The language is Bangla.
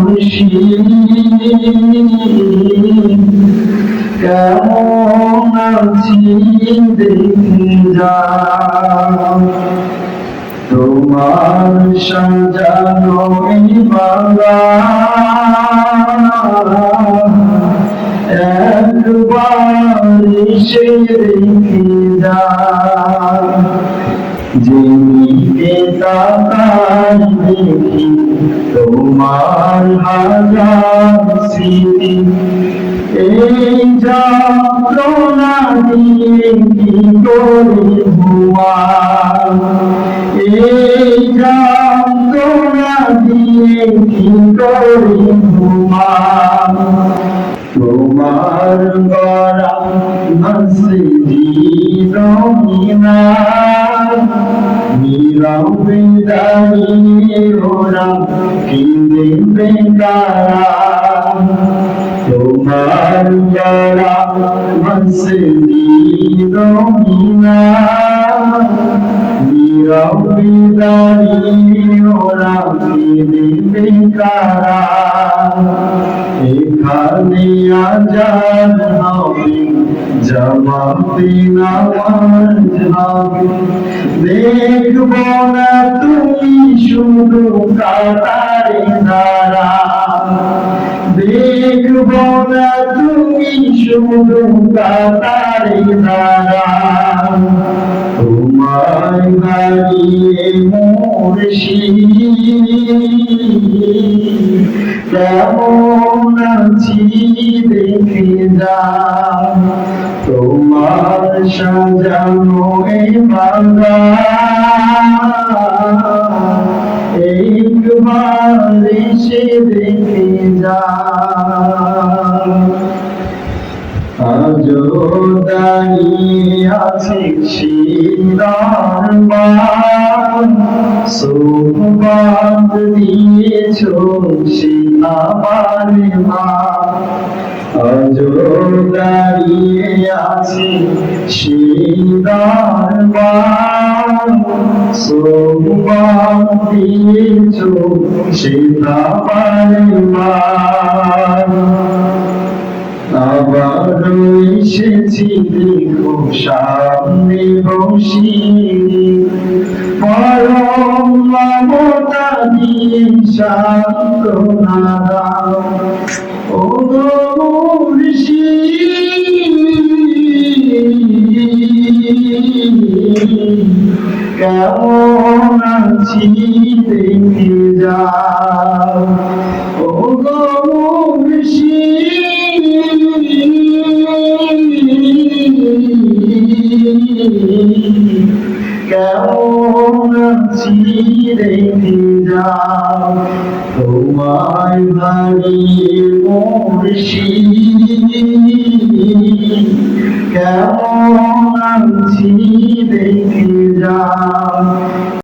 মুর্শিদ কেমন আছি দেখে যা তোমার সাজানো এই বাগান একবার এসে দেখে যা যেদিকে তাকাই দেখি তোমার হাজার স্মৃতি এই যন্ত্রণা দিয়ে কি করে ঘুমাই এই যন্ত্রণা দিয়ে কি করে ঘুমাই তোমার গড়া মসজিদ মিনার নীরবে দাঁড়িয়ে ওরা কেঁদে বেকারা তোমার গড়া মসজিদ মিনার নীরবে দাঁড়িয়ে ওরা কেঁদে বেকারা এখানে আজান হবে জামাতে নামাজ হবে দেখব না তুমি শুধু কাতারে দাঁড়া দেখব না তুমি শুধু কাতারে দাঁড়া তোমায় হারিয়ে মুর্শিদ কেমন আছি দেখে যা তোমার সাজানো এই বাগান একবার এসে দেখে যা আজও দাঁড়িয়ে আছে দরবার সোহবাদ দিয়েছ সে আমার মা আজও দাঁড়িয়ে আছে সে দরবার সোহবাদ দিয়েছ সে আমার মা আবার এসেছি দেখো সামনে বসিয়ে পরম মমতা দিয়ে সান্ত্বনা দাও ও মুর্শিদ কেমন আছি দেখে যাও ও কেমন আছি দেখে যাও তোমায় হারিয়ে মুর্শিদ কেমন আছি দেখে যাও।